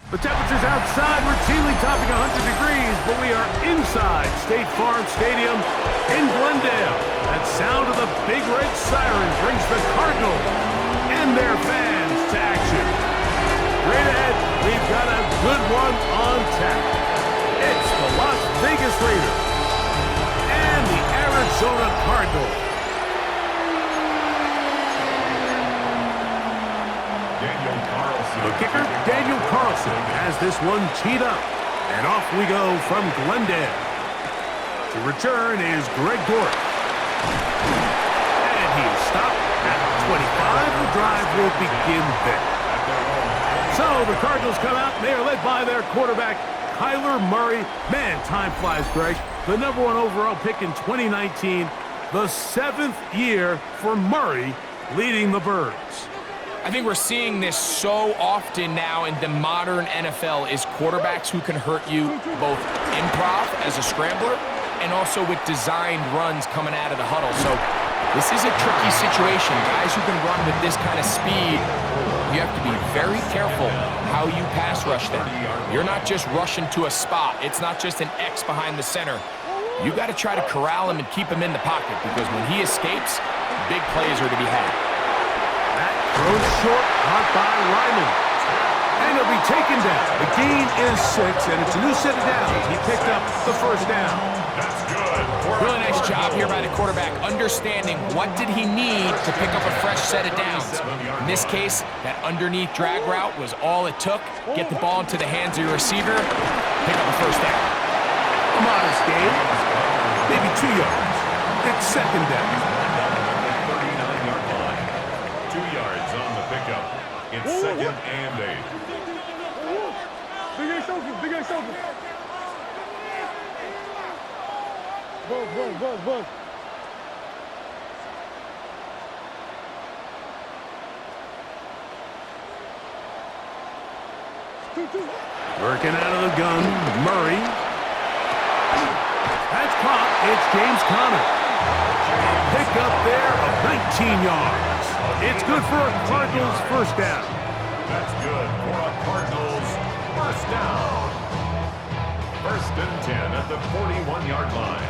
The temperature's outside routinely topping 100 degrees, but we are inside State Farm Stadium in Glendale. That sound of the big red siren brings the Cardinals and their fans to action. Straight ahead, we've got a good one on tap. It's the Las Vegas Raiders and the Arizona Cardinals. The kicker, Daniel Carlson, has this one teed up. And off we go from Glendale. To return is Greg Dortch. And he's stopped at 25. The drive will begin there. So the Cardinals come out, and they are led by their quarterback, Kyler Murray. Man, time flies, Greg. The #1 overall pick in 2019. The 7th year for Murray leading the Birds. I think we're seeing this so often now in the modern NFL is quarterbacks who can hurt you both improv as a scrambler and also with designed runs coming out of the huddle. So this is a tricky situation. Guys who can run with this kind of speed, you have to be very careful how you pass rush them. You're not just rushing to a spot. It's not just an X behind the center. You got to try to corral him and keep him in the pocket because when he escapes, big plays are to be had. Throws short, caught by Ryman. And he'll be taken down. The gain is 6, and it's a new set of downs. He picked up the first down. That's good. Really nice job here by the quarterback, understanding what did he need to pick up a fresh set of downs. In this case, that underneath drag route was all it took. Get the ball into the hands of your receiver, pick up a first down. A modest gain, maybe 2 yards. It's second down. 2 yards on the pickup. It's 2nd and 8. Big A's open, Big A's open. Bug. Working out of the gun, Murray. That's caught. It's James Conner. Pick up there of 19 yards. It's good for a Cardinals first down. That's good for a Cardinals first down. 1st and 10 at the 41-yard line.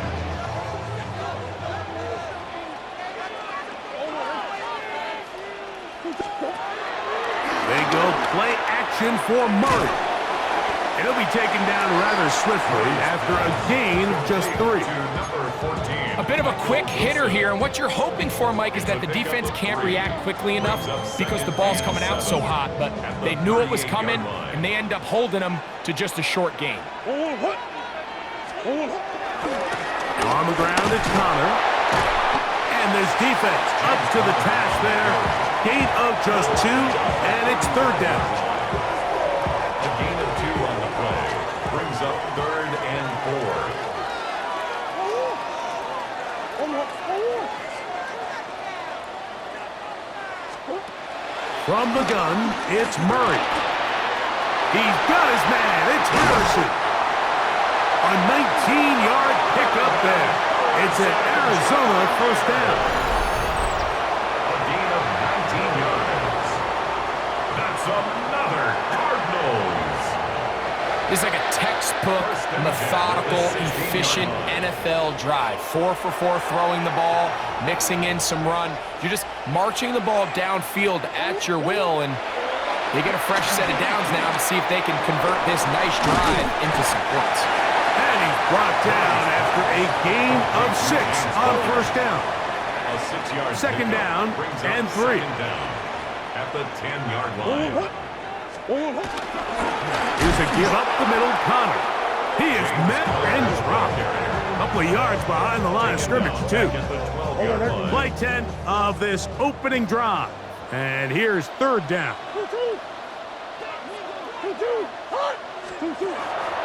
They go play action for Murray. And he'll be taken down rather swiftly after a gain of just 3. A bit of a quick hitter here, and what you're hoping for, Mike, is that the defense can't react quickly enough because the ball's coming out so hot, but they knew it was coming, and they end up holding them to just a short gain. On the ground, it's Conner. And this defense up to the task there. Gain of just 2, and it's 3rd down. A gain of 2 on the play brings up 3rd and 4. From the gun, it's Murray. He's got his man. It's Harrison. A 19-yard pickup there. It's an Arizona first down. A gain of 19 yards. That's another Cardinals. This is like a textbook, methodical, efficient NFL drive. 4 for 4 throwing the ball, mixing in some run. You're just marching the ball downfield at your will, and they get a fresh set of downs now to see if they can convert this nice drive into some points. And he's brought down after a gain of 6 on first down. A 6-yard Second down and 3. Down at the 10-yard line. Here's a give up the middle, Conner. He is met and dropped. A couple of yards behind the line of scrimmage, too. Play 10 of this opening drive. And here's 3rd down.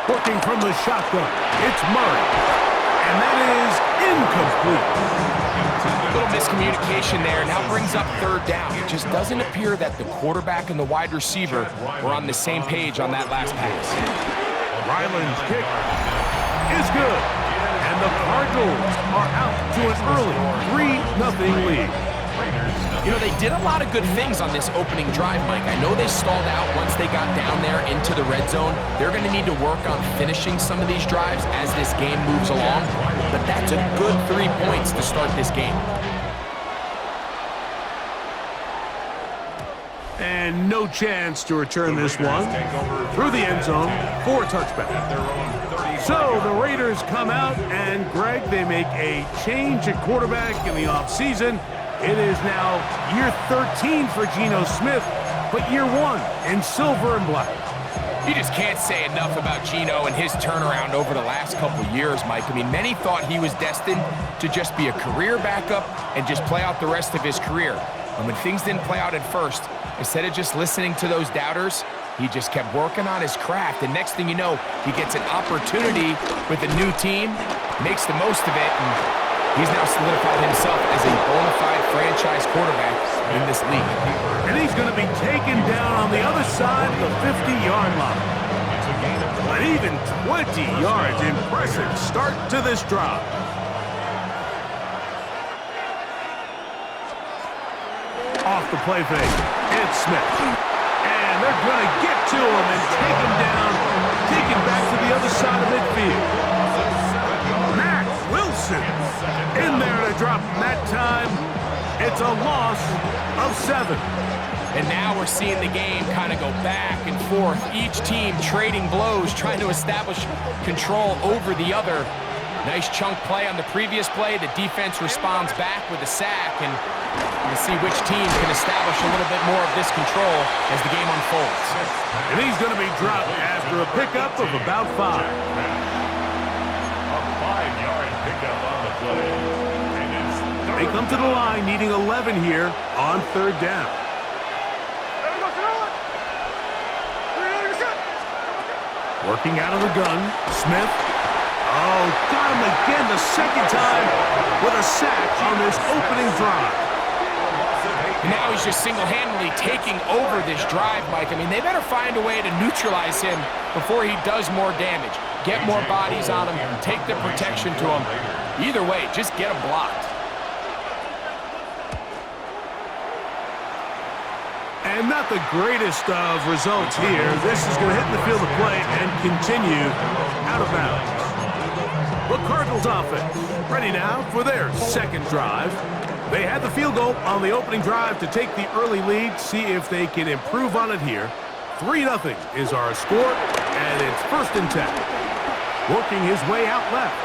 Working from the shotgun, it's Murray. And that is incomplete. A little miscommunication there, and now brings up 3rd down. It just doesn't appear that the quarterback and the wide receiver were on the same page on that last pass. Ryland's kick is good. And the Cardinals are out to an early 3-0 lead. Raiders You know, they did a lot of good things on this opening drive, Mike. I know they stalled out once they got down there into the red zone. They're going to need to work on finishing some of these drives as this game moves along. But that's a good 3 points to start this game. And no chance to return this one through the end zone for a touchback. So the Raiders come out, and Greg, they make a change at quarterback in the offseason. It is now year 13 for Geno Smith, but year 1 in silver and black. You just can't say enough about Geno and his turnaround over the last couple years, Mike. I mean, many thought he was destined to just be a career backup and just play out the rest of his career. And when things didn't play out at first, instead of just listening to those doubters, he just kept working on his craft. And next thing you know, he gets an opportunity with a new team, makes the most of it, and he's now solidified himself as a bona fide franchise quarterback in this league. And he's going to be taken down on the other side of the 50-yard line. But even 20 yards, impressive start to this drive. Off the play fake, it's Smith. And they're going to get to him and take him down, take him back to the other side of midfield. Matt Wilson in there to drop him that time. It's a loss of 7. And now we're seeing the game kind of go back and forth. Each team trading blows, trying to establish control over the other. Nice chunk play on the previous play. The defense responds back with a sack, and we'll see which team can establish a little bit more of this control as the game unfolds. And he's going to be dropped after a pickup of about 5. A 5-yard pickup on the play. And it's They come to the line needing 11 here on 3rd down. Working out of the gun, Smith. Oh, got him again the second time with a sack on this opening drive. And now he's just single-handedly taking over this drive, Mike. I mean, they better find a way to neutralize him before he does more damage. Get more bodies on him, take the protection to him. Either way, just get him blocked. And not the greatest of results here. This is going to hit the field of play and continue out of bounds. The Cardinals offense ready now for their second drive. They had the field goal on the opening drive to take the early lead, see if they can improve on it here. 3-0 is our score, and it's 1st and 10. Working his way out left.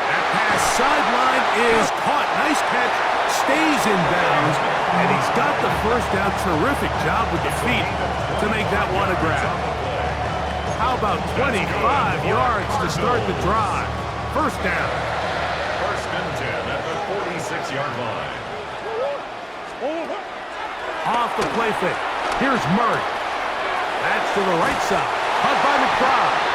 That pass sideline is caught. Nice catch. Stays in bounds, and he's got the first down. Terrific job with the feet to make that one a grab. How about 25 yards to start the drive? 1st down. 1st and 10 at the 46-yard line. Off the play fake. Here's Murray. That's to the right side. Caught by McBride.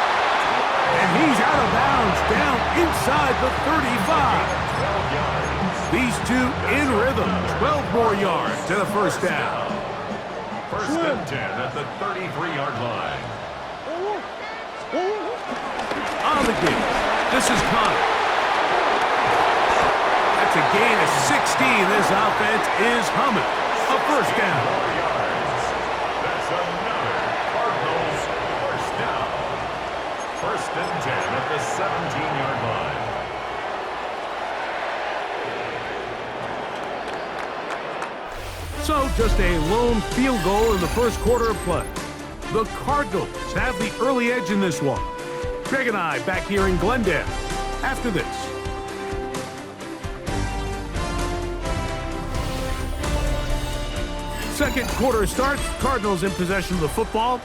And he's out of bounds down inside the 35. 12 yards. These two in rhythm. 12 more yards to the 1st down. 1st and 10 at the 33-yard line. On the game. This is Connor. That's a gain of 16. This offense is humming. A 1st down. 4 yards. That's another Cardinals 1st down. 1st and 10 at the 17-yard line. So just a lone field goal in the 1st quarter of play. The Cardinals have the early edge in this one. Greg and I back here in Glendale after this. Second quarter starts. Cardinals in possession of the football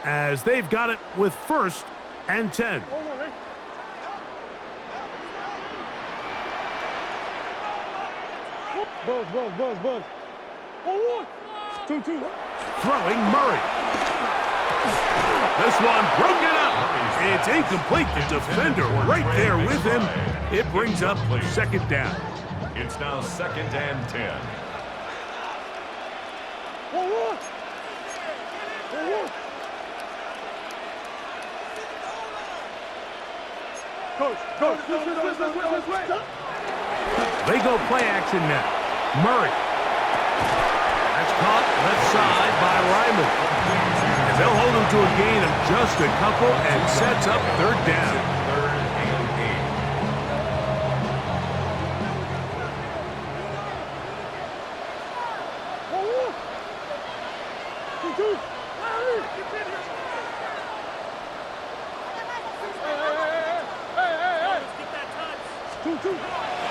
as they've got it with 1st and 10. Buzz. 2-2. Throwing Murray. This one broken up. It's incomplete. The defender right there with him. It brings up 2nd down. It's now 2nd and 10. Coach. They go play action now. Murray That's caught left side by Ryman. And they'll hold him to a gain of just a couple and sets up third down. Third and 8.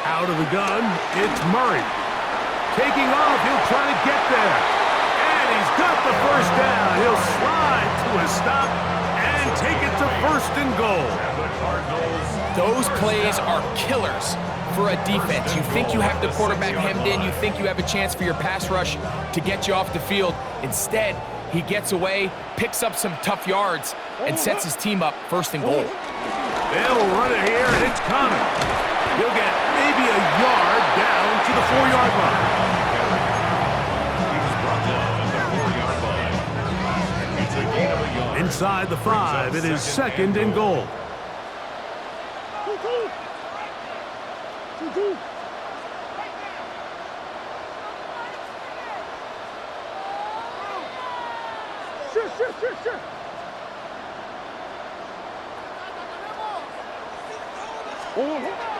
Out of the gun, it's Murray. Taking off, he'll try to get there. And he's got the first down. He'll slide to a stop and take it to first and goal. And the Cardinals. Those plays are killers for a defense. You think you have the quarterback hemmed in. You think you have a chance for your pass rush to get you off the field. Instead, he gets away, picks up some tough yards, and sets his team up first and goal. They'll run it here, and it's Connor. He'll get maybe a yard down to the 4-yard line. He's brought down at the 4-yard line. It's a gain of a yard. Inside the 5, it is second and goal.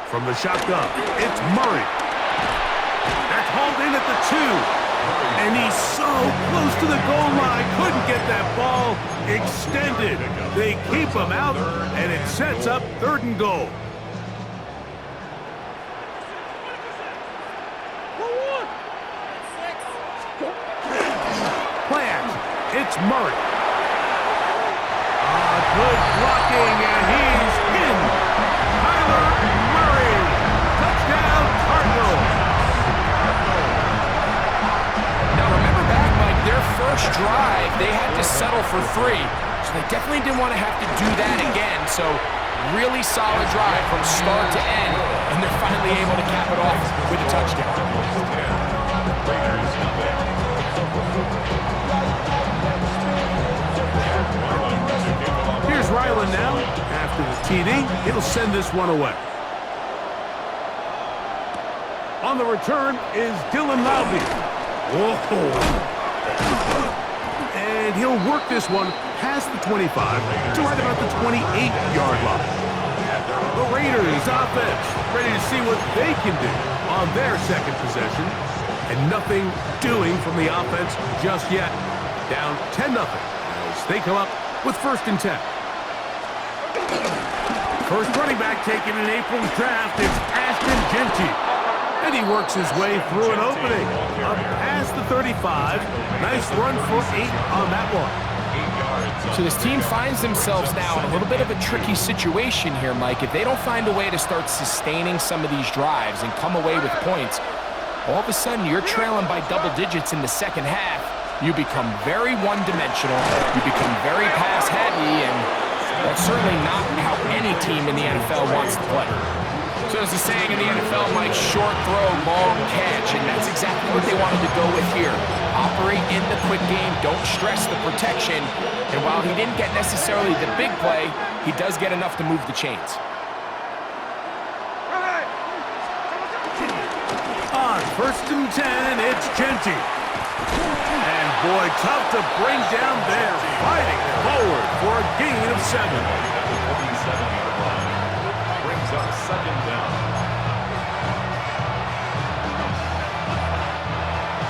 From the shotgun, it's Murray. That's hauled in at the 2. And he's so close to the goal line. Couldn't get that ball extended. They keep him out, and it sets up third and goal. Play action. It's Murray. Good blocking, and he's in. Murray, touchdown Cardinals. Now remember back, Mike, their first drive, they had to settle for 3. So they definitely didn't want to have to do that again. So really solid drive from start to end, and they're finally able to cap it off with a touchdown. Here's Ryland now. After the TD, he'll send this one away. On the return is Dylan Lowby. Whoa. And he'll work this one past the 25 to right about the 28-yard line. The Raiders offense ready to see what they can do on their second possession. And nothing doing from the offense just yet. Down 10-0 as they come up with first and 10. First running back taken in April's draft is Ashton Genty. And he works his way through an opening. Up past the 35. Nice run for 8 on that one. So this team finds themselves now in a little bit of a tricky situation here, Mike. If they don't find a way to start sustaining some of these drives and come away with points, all of a sudden you're trailing by double digits in the second half. You become very one-dimensional. You become very pass-heavy, and that's certainly not how any team in the NFL wants to play. So as the saying in the NFL, Mike, short throw, long catch, and that's exactly what they wanted to go with here. Operate in the quick game, don't stress the protection, and while he didn't get necessarily the big play, he does get enough to move the chains. On first and 10, it's Genty. And boy, tough to bring down there, fighting forward for a gain of 7. Brings up second down.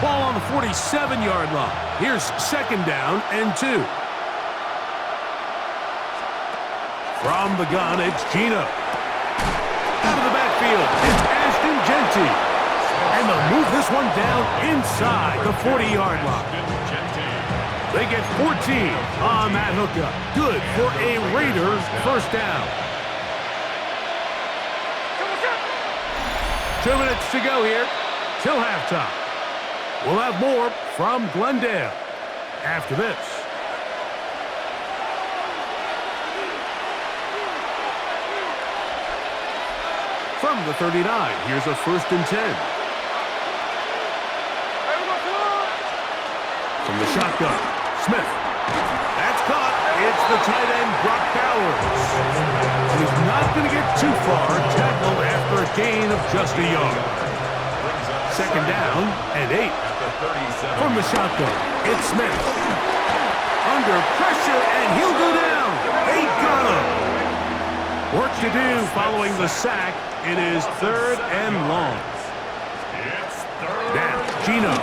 Ball on the 47-yard line. Here's second down and 2. From the gun, it's Gino. Out of the backfield, it's Ashton Genty. And they'll move this one down inside the 40-yard line. They get 14 on that hookup. Good for a Raiders first down. 2 minutes to go here till halftime. We'll have more from Glendale after this. From the 39, here's a first and 10. From the shotgun, Smith. That's caught. It's the tight end, Brock Bowers. He's not going to get too far. Tackled after a gain of just a yard. Second down and 8. From the shotgun, it's Smith. Under pressure, and he'll go down. They got him. Work to do following the sack. It is 3rd and long. Now, Gino.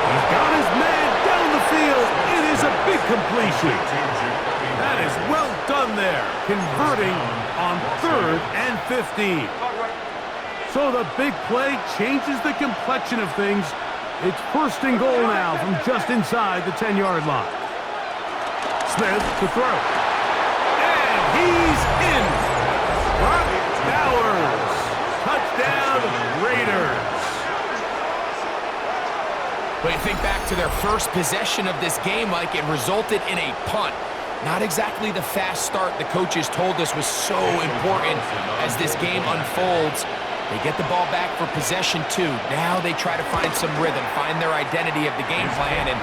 He's got his man down the field. It is a big completion. That is well done there, converting on 3rd and 15. So the big play changes the complexion of things. It's 1st and goal now from just inside the 10-yard line. Smith to throw. And he's in. Brock Bowers. Touchdown, Raiders. But you think back to their first possession of this game, Mike, it resulted in a punt. Not exactly the fast start the coaches told us was so important as this game unfolds. They get the ball back for possession 2. Now they try to find some rhythm, find their identity of the game plan, and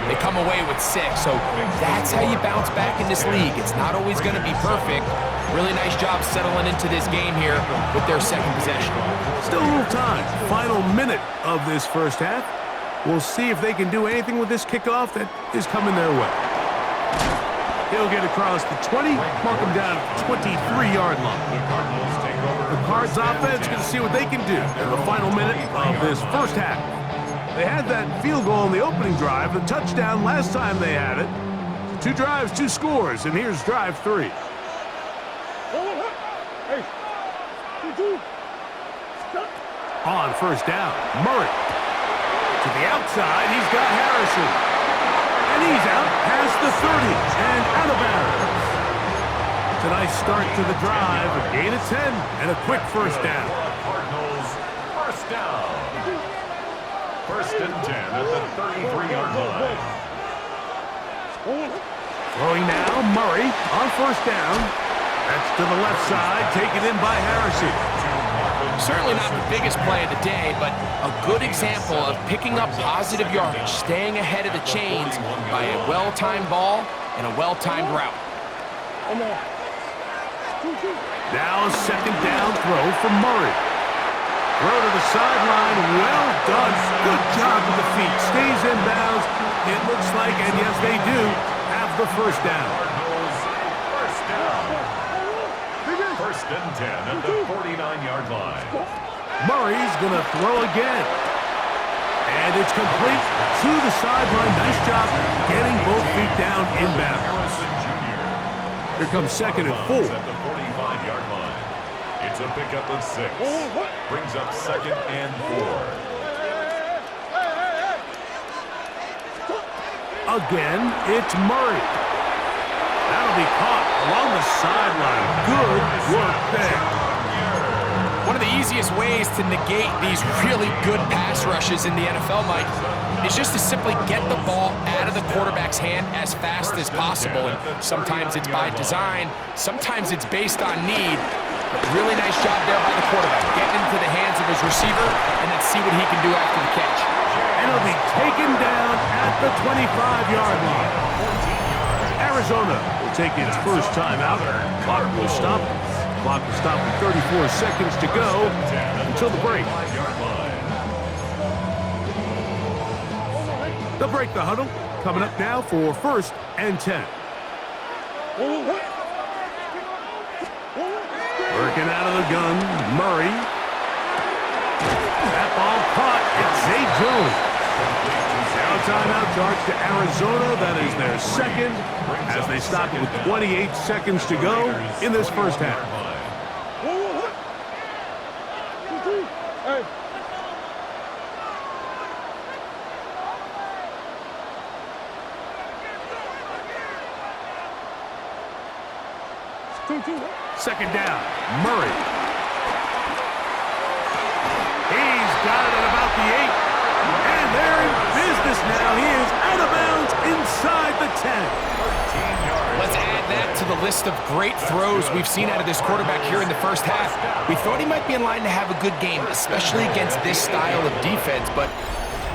they come away with 6. So that's how you bounce back in this league. It's not always going to be perfect. Really nice job settling into this game here with their 2nd possession. Still a little time. Final minute of this first half. We'll see if they can do anything with this kickoff that is coming their way. He'll get across the 20, mark him down at the 23-yard line. The Cards offense going to see what they can do in the final minute of this first half. They had that field goal on the opening drive, the touchdown last time they had it. 2 drives, 2 scores, and here's drive 3. On first down, Murray. To the outside, he's got Harrison. And he's out past the 30 and out of bounds. It's a nice start to the drive, a gain of 10 and a quick first down. Cardinals, first down. 1st and 10 at the 33-yard line. Throwing now, Murray on first down. That's to the left side, taken in by Harrison. Certainly not the biggest play of the day, but a good example of picking up positive yardage, staying ahead of the chains by a well-timed ball and a well-timed route. Now a 2nd down throw from Murray. Throw to the sideline, well done. Good job with the feet, stays in bounds. It looks like, and yes they do, have the first down. First down. 1st and 10 at the 49-yard line. Murray's going to throw again. And it's complete to the sideline. Nice job getting both feet down in bounds. Here comes 2nd and 4. At the 45-yard line. It's a pickup of 6. Brings up 2nd and 4. Again, it's Murray. That'll be caught along the sideline. Good work there. One of the easiest ways to negate these really good pass rushes in the NFL, Mike, is just to simply get the ball out of the quarterback's hand as fast as possible. And sometimes it's by design, sometimes it's based on need. But really nice job there by the quarterback, getting into the hands of his receiver and then see what he can do after the catch. And he'll be taken down at the 25-yard line. Arizona will take its first time out. Clock will stop. Clock will stop with 34 seconds to go until the break. They'll break the huddle. Coming up now for 1st and 10. Working out of the gun, Murray. That ball caught. It's Zay Jones. Now timeout charge to Arizona. That is their 2nd as they stop it with 28 seconds to go in this first half. Second down, Murray. He's got it at about the 8. And they're in business now. He is out of bounds inside the 10. Let's add that to the list of great throws we've seen out of this quarterback here in the first half. We thought he might be in line to have a good game, especially against this style of defense. But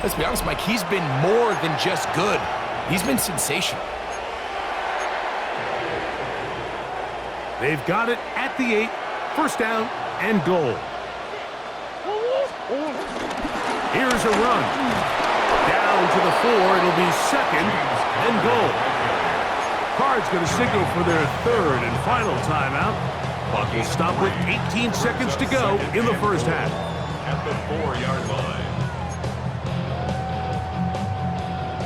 let's be honest, Mike, he's been more than just good. He's been sensational. They've got it at the 8. First down and goal. Here's a run. Down to the 4. It'll be second and goal. Cards going to signal for their third and final timeout. Clock will stop with 18 seconds to go in the first half. At the 4-yard line.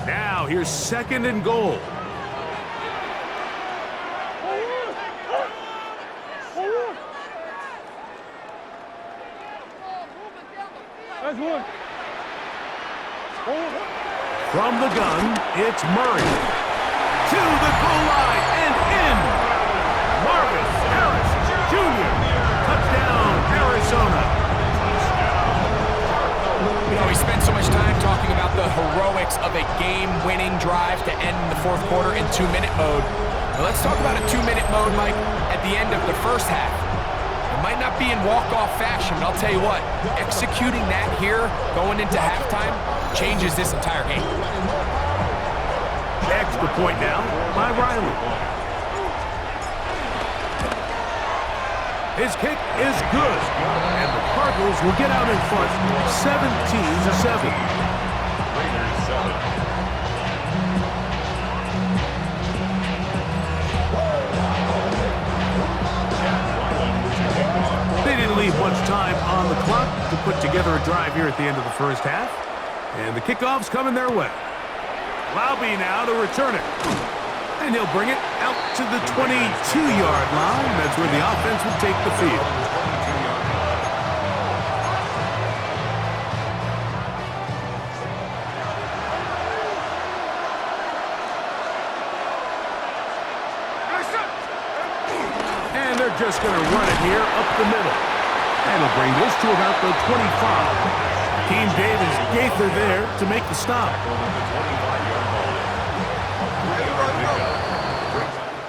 Now here's second and goal. That's one. From the gun, it's Murray. To the goal line and in. Marvin Harris Jr. Touchdown, Arizona. You know, we spent so much time talking about the heroics of a game-winning drive to end the fourth quarter in 2-minute mode. Now let's talk about a 2-minute mode, Mike, at the end of the first half. It might not be in walk-off fashion, but I'll tell you what, executing that here, going into halftime, changes this entire game. Extra point now by Riley. His kick is good, and the Cardinals will get out in front 17-7. Raiders 7. They didn't leave much time on the clock to put together a drive here at the end of the first half, and the kickoff's coming their way. Laube now to return it. And he'll bring it out to the 22-yard line. That's where the offense will take the field. And they're just going to run it here up the middle. And he'll bring this to about the 25. Team Davis Gaither there to make the stop.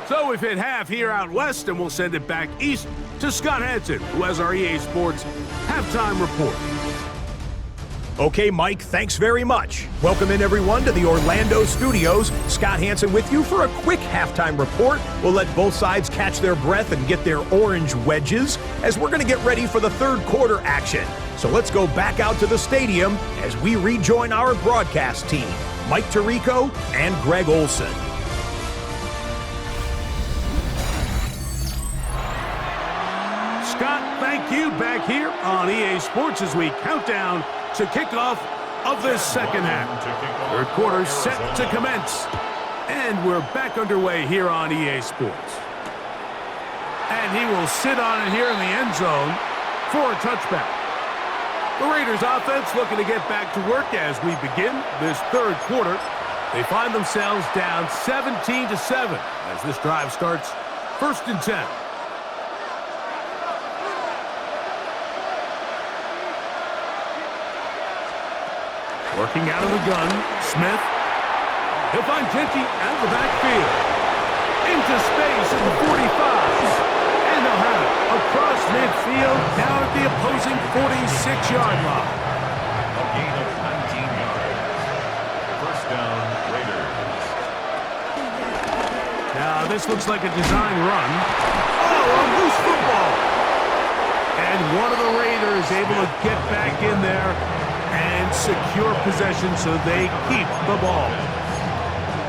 So we hit half here out west, and we'll send it back east to Scott Hansen, who has our EA Sports halftime report. Okay, Mike, thanks very much. Welcome in, everyone, to the Orlando studios. Scott Hansen with you for a quick halftime report. We'll let both sides catch their breath and get their orange wedges as we're going to get ready for the third quarter action. So let's go back out to the stadium as we rejoin our broadcast team, Mike Tirico and Greg Olson. Scott, thank you. Back here on EA Sports as we count down to kickoff of this second half. Third quarter set to commence. And we're back underway here on EA Sports. And he will sit on it here in the end zone for a touchback. The Raiders offense looking to get back to work as we begin this third quarter. They find themselves down 17-7 as this drive starts 1st and 10. Working out of the gun, Smith. He'll find Genty out of the backfield. Into space at the 45. And they'll have it across midfield, down at the opposing 46-yard line. A gain of 19 yards. First down, Raiders. Now, this looks like a design run. Oh, a loose football. And one of the Raiders able to get back in there and secure possession so they keep the ball.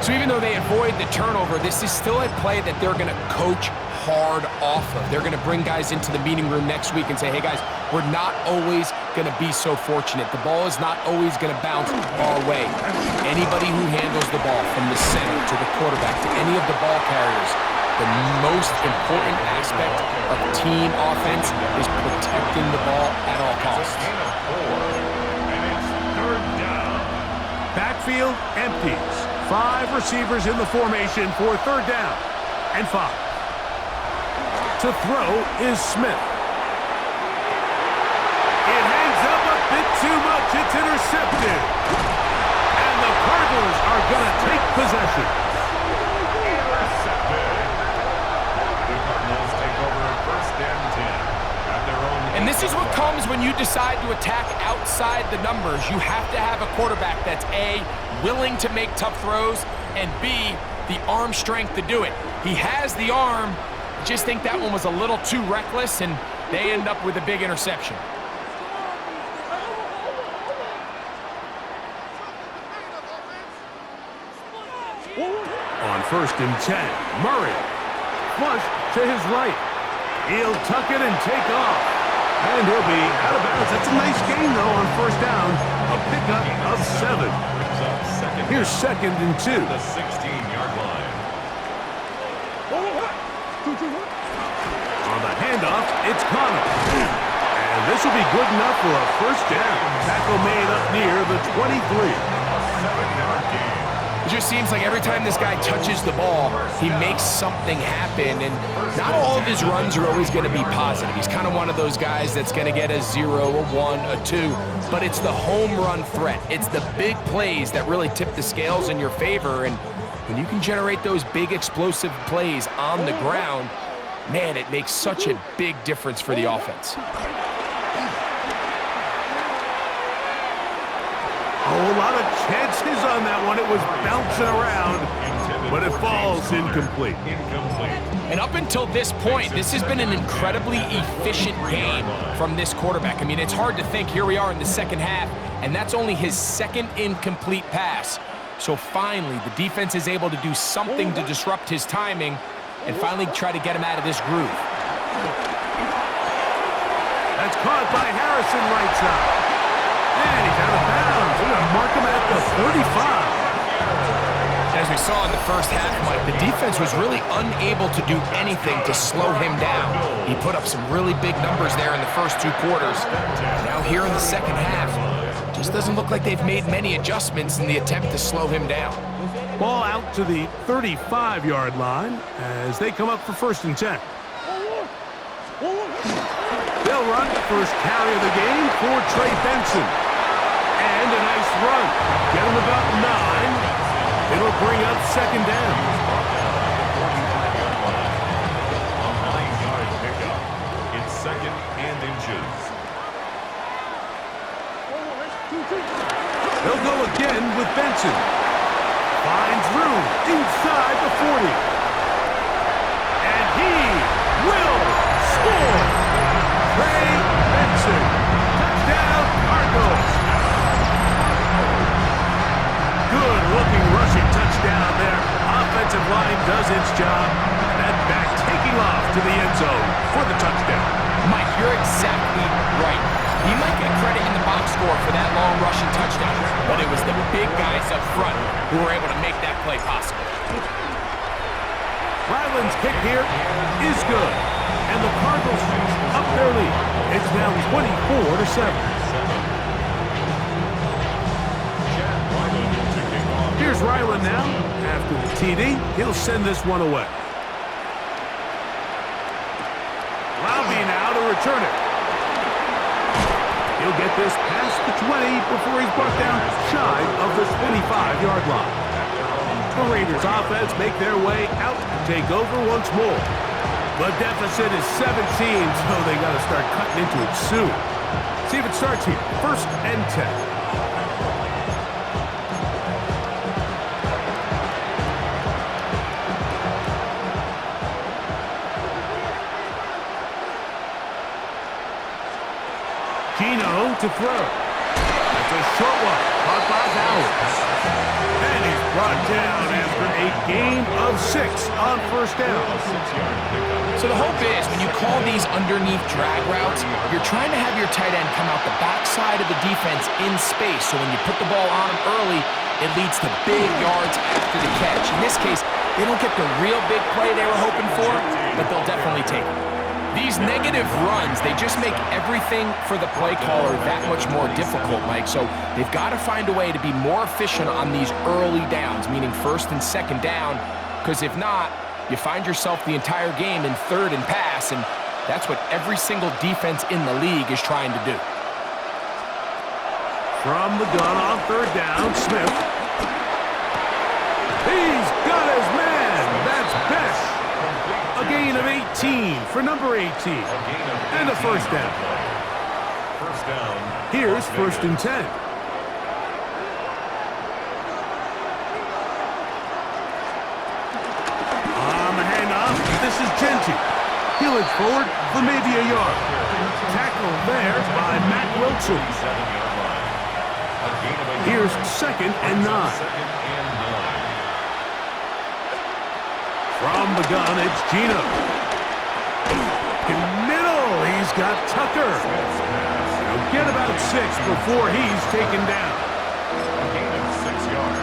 So even though they avoid the turnover, this is still a play that they're going to coach hard off of. They're going to bring guys into the meeting room next week and say, hey guys, we're not always going to be so fortunate. The ball is not always going to bounce our way. Anybody who handles the ball from the center to the quarterback to any of the ball carriers, the most important aspect of team offense is protecting the ball at all costs. Backfield empties. 5 receivers in the formation for third down and 5. To throw is Smith. It hangs up a bit too much. It's intercepted. And the Cardinals are going to take possession. Intercepted. The Cardinals take over 1st and 10 at their own. And this is what comes when you decide to attack outside the numbers. You have to have a quarterback that's A, willing to make tough throws, and B, the arm strength to do it. He has the arm. Just think that one was a little too reckless, and they end up with a big interception. on 1st and 10. Murray. Flush to his right. He'll tuck it and take off. And he'll be out of bounds. That's a nice gain, though, on 1st down. A pickup of 7. Here's 2nd and 2. The 16-yard line. On the handoff, it's Connor. And this will be good enough for a 1st down. Tackle made up near the 23. A 7-yard gain. It just seems like every time this guy touches the ball, he makes something happen. And not all of his runs are always going to be positive. He's kind of one of those guys that's going to get a 0, a 1, a 2. But it's the home run threat. It's the big plays that really tip the scales in your favor. And when you can generate those big explosive plays on the ground, man, it makes such a big difference for the offense. Oh, a lot of chances on that one. It was bouncing around, but it falls incomplete. And up until this point, this has been an incredibly efficient game from this quarterback. I mean, it's hard to think. Here we are in the second half, and that's only his 2nd incomplete pass. So finally, the defense is able to do something to disrupt his timing and finally try to get him out of this groove. That's caught by Harrison right side. And he's out of bounds. We're going to mark him at the 35. As we saw in the first half, Mike, the defense was really unable to do anything to slow him down. He put up some really big numbers there in the first 2 quarters. Now here in the second half, just doesn't look like they've made many adjustments in the attempt to slow him down. Ball out to the 35-yard line as they come up for 1st and 10. They'll run first carry of the game for Trey Benson. And a nice run. Get him about 9. It'll bring up 2nd down. A 9-yard pickup. It's 2nd and inches. They'll go again with Benson. Finds room inside the 40. And he will score. Trey Benson. Touchdown, Cardinals. Good-looking rushing touchdown there. Offensive line does its job. And that back taking off to the end zone for the touchdown. Mike, you're exactly right. He might get credit in the box score for that long rushing touchdown, but it was the big guys up front who were able to make that play possible. Ryland's kick here is good. And the Cardinals up their lead. It's now 24-7. Here's Ryland now. After the TD, he'll send this one away. Lowby now to return it. He'll get this past the 20 before he's brought down shy of the 25-yard line. The Raiders offense make their way out to take over once more. The deficit is 17, so they got to start cutting into it soon. See if it starts here. 1st and 10. Gino to throw. That's a short one. Caught by Howard. And he's brought down after a gain of 6 on 1st down. So the hope is when you call these underneath drag routes, you're trying to have your tight end come out the backside of the defense in space. So when you put the ball on him early, it leads to big yards after the catch. In this case, they don't get the real big play they were hoping for, but they'll definitely take it. These negative runs, they just make everything for the play caller that much more difficult, Mike. So they've got to find a way to be more efficient on these early downs, meaning 1st and 2nd down, because if not, you find yourself the entire game in 3rd and pass, and that's what every single defense in the league is trying to do. From the gun on 3rd down, Smith. He's got his man. That's Best. A gain of 18 for number 18. And a 1st down. Here's 1st and 10. On the handoff, this is Genty. He'll inch forward for maybe a yard. Tackle there by Matt Wilson. Here's 2nd and 9. From the gun, it's Gino. In middle, he's got Tucker. He'll get about 6 before he's taken down. A gain of 6 yards.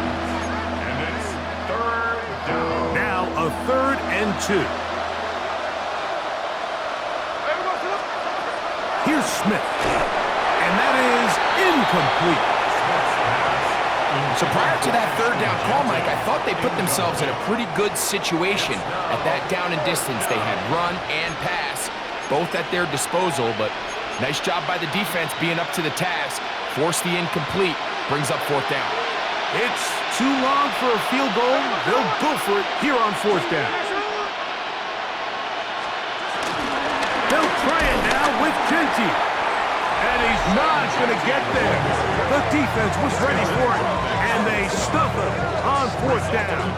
And it's 3rd down. Now a 3rd and 2. Here's Smith. And that is incomplete. So prior to that 3rd down call, Mike, I thought they put themselves in a pretty good situation at that down and distance. They had run and pass, both at their disposal, but nice job by the defense being up to the task. Force the incomplete, brings up 4th down. It's too long for a field goal. They'll go for it here on 4th down. They'll try it now with Genty. And he's not going to get there. The defense was ready for it, and they stuff him on 4th down.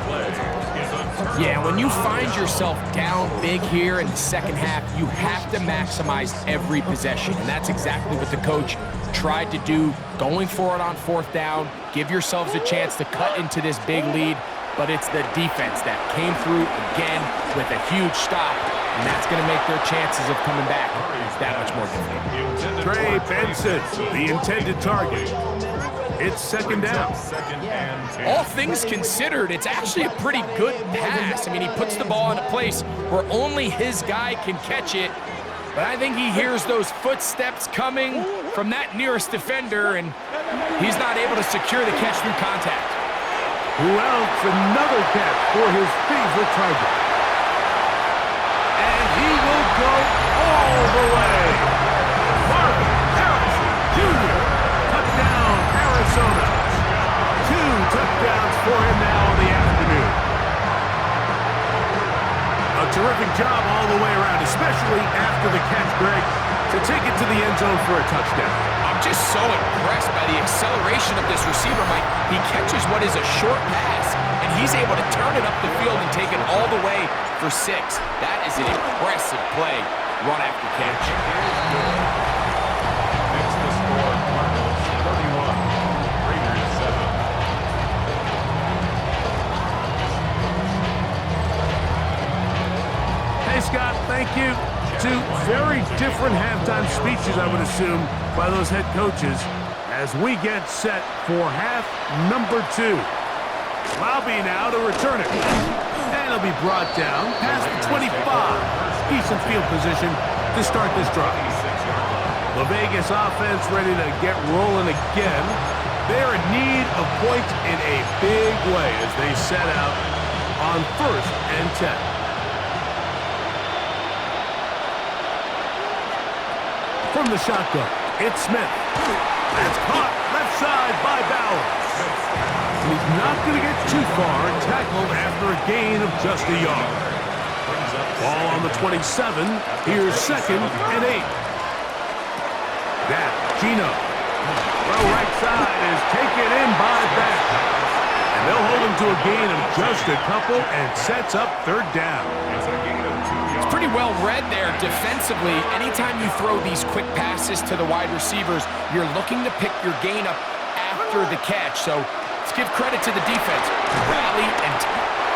Yeah, when you find yourself down big here in the second half, you have to maximize every possession, and that's exactly what the coach tried to do, going for it on 4th down. Give yourselves a chance to cut into this big lead, but it's the defense that came through again with a huge stop, and that's going to make their chances of coming back that much more difficult. Trey Benson, the intended target. It's 2nd down. All things considered, it's actually a pretty good pass. I mean, he puts the ball in a place where only his guy can catch it, but I think he hears those footsteps coming from that nearest defender, and he's not able to secure the catch through contact. Who else? Another catch for his favorite target. And he will go all the way. Marvin Harrison Jr. Touchdown, Arizona. 2 touchdowns for him now in the afternoon. A terrific job all the way around, especially after the catch, Greg, to take it to the end zone for a touchdown. I'm just so impressed by the acceleration of this receiver, Mike. He catches what is a short pass, and he's able to turn it up the field and take it all the way for 6. That is an impressive play, run after catch. It's the score. Cardinals 31, Raiders 7. Hey, Scott, thank you. 2 very different halftime speeches, I would assume, by those head coaches as we get set for half number 2. Laube now to return it. And it'll be brought down past the 25. Decent field position to start this drive. The Vegas offense ready to get rolling again. They're in need of points in a big way as they set out on 1st and 10. From the shotgun, it's Smith. That's caught left side by Bowers. He's not going to get too far and tackled after a gain of just a yard. Ball on the 27. Here's 2nd and 8. Now, Gino. Well, right side is taken in by Beck. And they'll hold him to a gain of just a couple and sets up 3rd down. It's pretty well read there defensively. Anytime you throw these quick passes to the wide receivers, you're looking to pick your gain up after the catch. So let's give credit to the defense. Rally and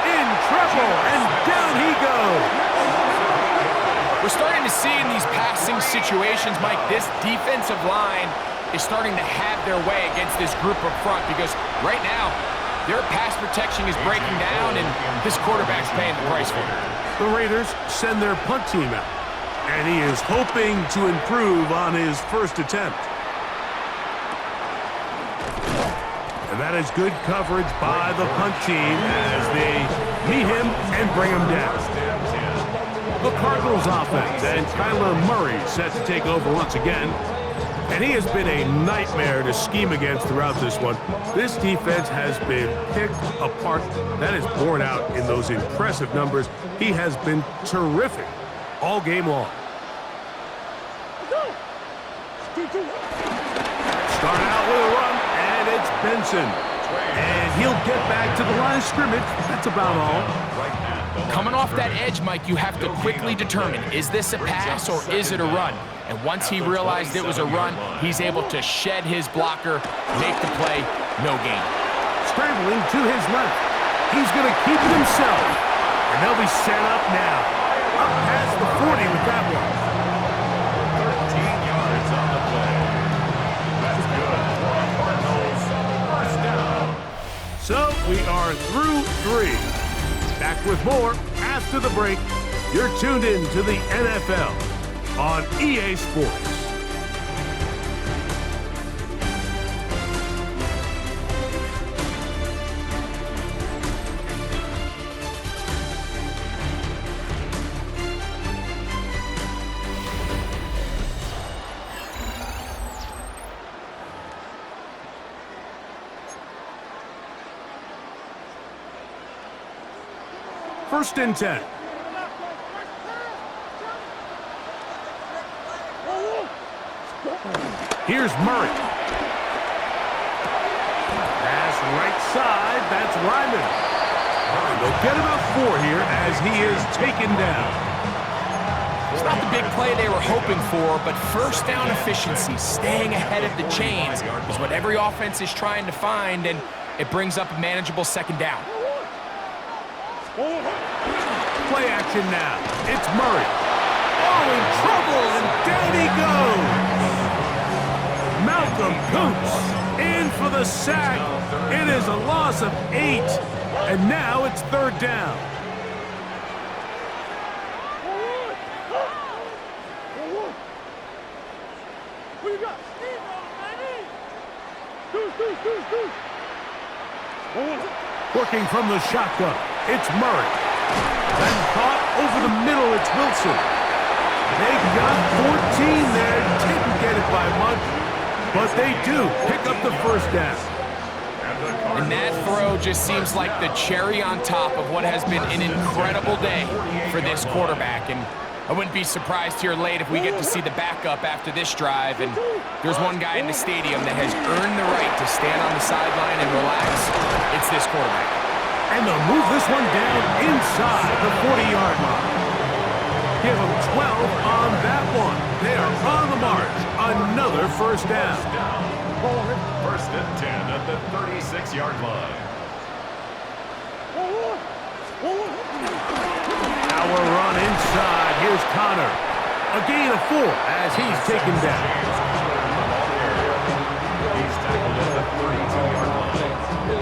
in trouble, and down he goes. We're starting to see in these passing situations, Mike, this defensive line is starting to have their way against this group up front because right now, their pass protection is breaking down, and this quarterback's paying the price for it. The Raiders send their punt team out, and he is hoping to improve on his first attempt. And that is good coverage by the punt team as they meet him and bring him down. The Cardinals offense and Kyler Murray set to take over once again. And he has been a nightmare to scheme against throughout this one. This defense has been picked apart. That is borne out in those impressive numbers. He has been terrific all game long. Start out with a run, and it's Benson. And he'll get back to the line of scrimmage. That's about all. Coming off that edge, Mike, you have to quickly determine, is this a pass or is it a run? And once he realized it was a run, he's able to shed his blocker, make the play, no gain. Scrambling to his left. He's going to keep it himself. And they'll be set up now. Up past the 40 with that one. 13 yards on the play. That's good for the Cardinals. First down. So we are through 3. Back with more after the break. You're tuned in to the NFL on EA Sports. First and 10. Here's Murray. Pass right side. That's Ryman. They'll get about 4 here as he is taken down. It's not the big play they were hoping for, but first down efficiency, staying ahead of the chains, is what every offense is trying to find, and it brings up a manageable second down. Play action now. It's Murray. Oh, in trouble, and down he goes. Malcolm Coots in for the sack. It is a loss of 8, and now it's third down. Working from the shotgun, it's Murray. Then caught over the middle, it's Wilson. They got 14 there, didn't get it by much, but they do pick up the first down. And that throw just seems like the cherry on top of what has been an incredible day for this quarterback. And I wouldn't be surprised here late if we get to see the backup after this drive. And there's one guy in the stadium that has earned the right to stand on the sideline and relax. It's this quarterback. And they'll move this one down inside the 40-yard line. Give them 12 on that one. They are on the march. Another first down. First and 10 at the 36-yard line. Our run inside. Here's Connor. A gain of 4 as he's taken down. He's tackled at the 32-yard line.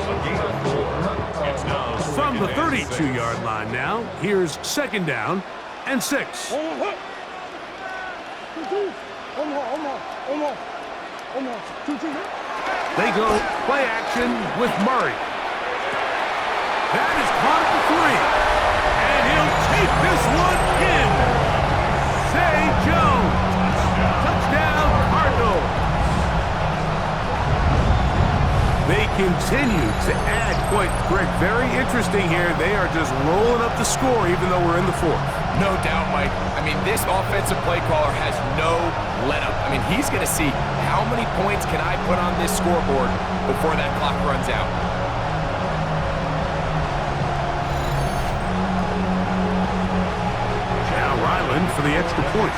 A gain of 4. It's now From the 32-yard line now, here's second down and 6. They go play action with Murray. That is caught at the 3. And he'll take this one in. Zay Jones. Touchdown, Cardinals. They continue to add points. Greg, very interesting here. They are just rolling up the score even though we're in the 4th. No doubt, Mike. I mean, this offensive play caller has no let-up. I mean, he's going to see how many points can I put on this scoreboard before that clock runs out. Now Ryland for the extra point.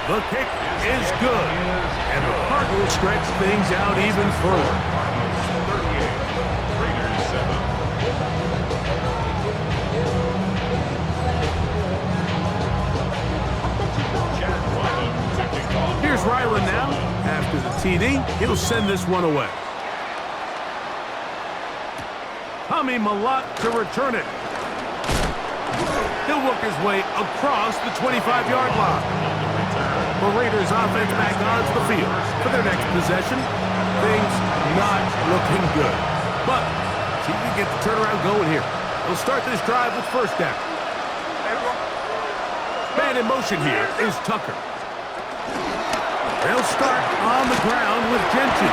The kick is good. And the Cardinals stretch things out even further. 38, Raiders 7. Here's Ryland now. After the TD, he'll send this one away. Tommy Malott to return it. He'll work his way across the 25-yard line. The Raiders offense back onto the field for their next possession. Things not looking good. But see if we can get the turnaround going here. They'll start this drive with first down. Man in motion here is Tucker. They'll start on the ground with Gentry.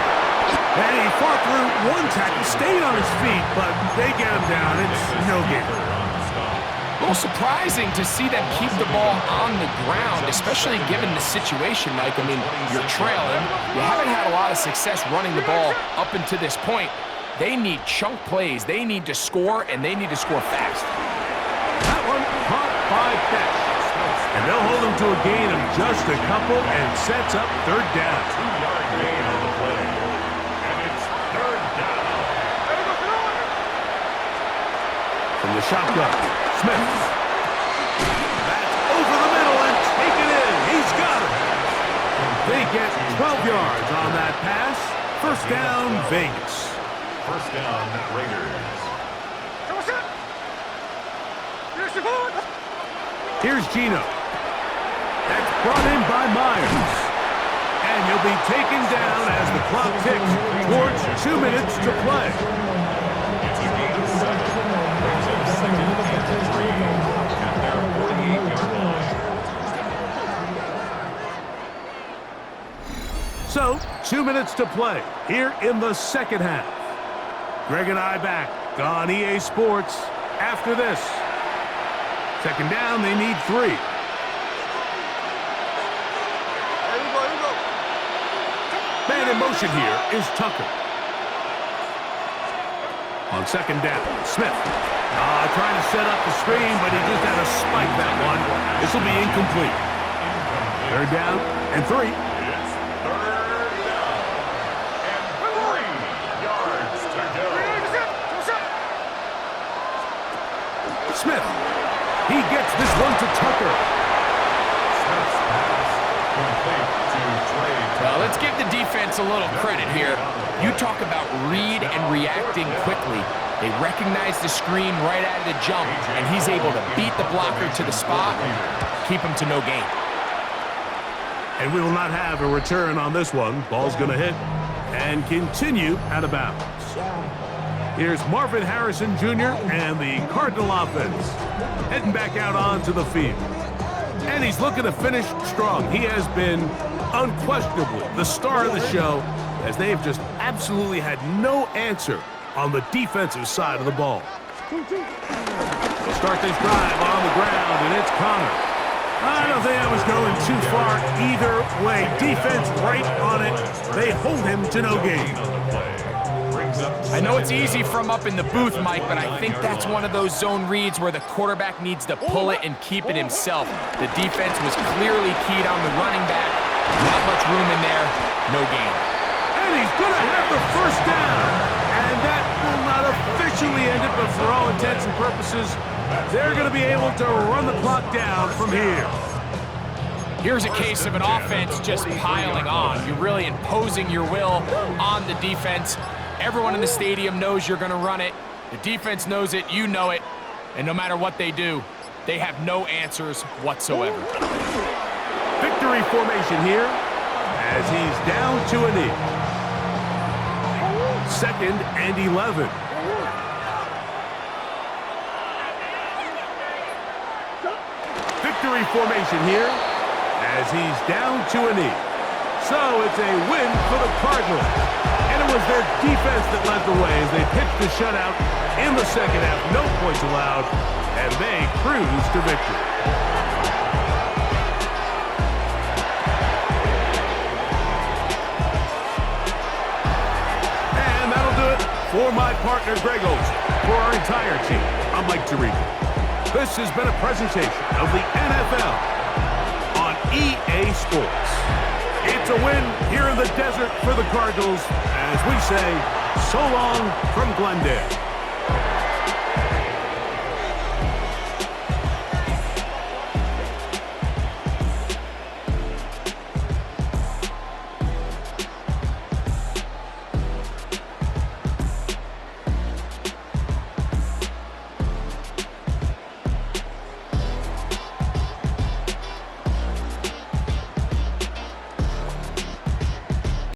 And he fought through one tackle, stayed on his feet, but they get him down. It's no game. A little surprising to see them keep the ball on the ground, especially given the situation, Mike. I mean, you're trailing. You haven't had a lot of success running the ball up until this point. They need chunk plays. They need to score, and they need to score fast. That one caught by Beck. And they'll hold him to a gain of just a couple and sets up third down. 2-yard gain on the play. And it's third down. From the shotgun, Smith. That's over the middle and taken in. He's got it. They get 12 yards on that pass. First down, Vegas. First down, Raiders. Here's Gino. That's brought in by Myers. And he'll be taken down as the clock ticks towards 2 minutes to play. It's a gain of 7. Brings up second and 3 at their 48-yard line. So, 2 minutes to play here in the second half. Greg and I back on EA Sports after this. Second down, they need 3. Man in motion here is Tucker. On second down, Smith. Trying to set up the screen, but he just had to spike that one. This will be incomplete. Third down and 3. It's third down and 3 yards to go. Smith. He gets this one to Tucker. Smith's pass complete to Trey. Well, let's give the defense a little credit here. You talk about read and reacting quickly. They recognize the screen right out of the jump, and he's able to beat the blocker to the spot, keep him to no gain. And we will not have a return on this one. Ball's going to hit and continue out of bounds. Here's Marvin Harrison Jr. and the Cardinal offense heading back out onto the field. And he's looking to finish strong. He has been unquestionably the star of the show, as they have just absolutely had no answer on the defensive side of the ball. They'll start this drive on the ground, and it's Connor. I don't think I was going too far either way. Defense right on it. They hold him to no gain. I know it's easy from up in the booth, Mike, but I think that's one of those zone reads where the quarterback needs to pull it and keep it himself. The defense was clearly keyed on the running back. Not much room in there. No gain. And he's going to have the first down. And that will not officially end it, but for all intents and purposes, they're going to be able to run the clock down from here. Here's a case of an offense just piling on. You're really imposing your will on the defense. Everyone in the stadium knows you're going to run it. The defense knows it, you know it. And no matter what they do, they have no answers whatsoever. Victory formation here as he's down to a knee. Second and 11. Victory formation here as he's down to a knee. So it's a win for the Cardinals. And it was their defense that led the way as they pitched the shutout in the second half. No points allowed, and they cruise to victory. And that'll do it for my partner, Greg Olsen. For our entire team, I'm Mike Tirico. This has been a presentation of the NFL on EA Sports. It's a win here in the desert for the Cardinals as we say so long from Glendale.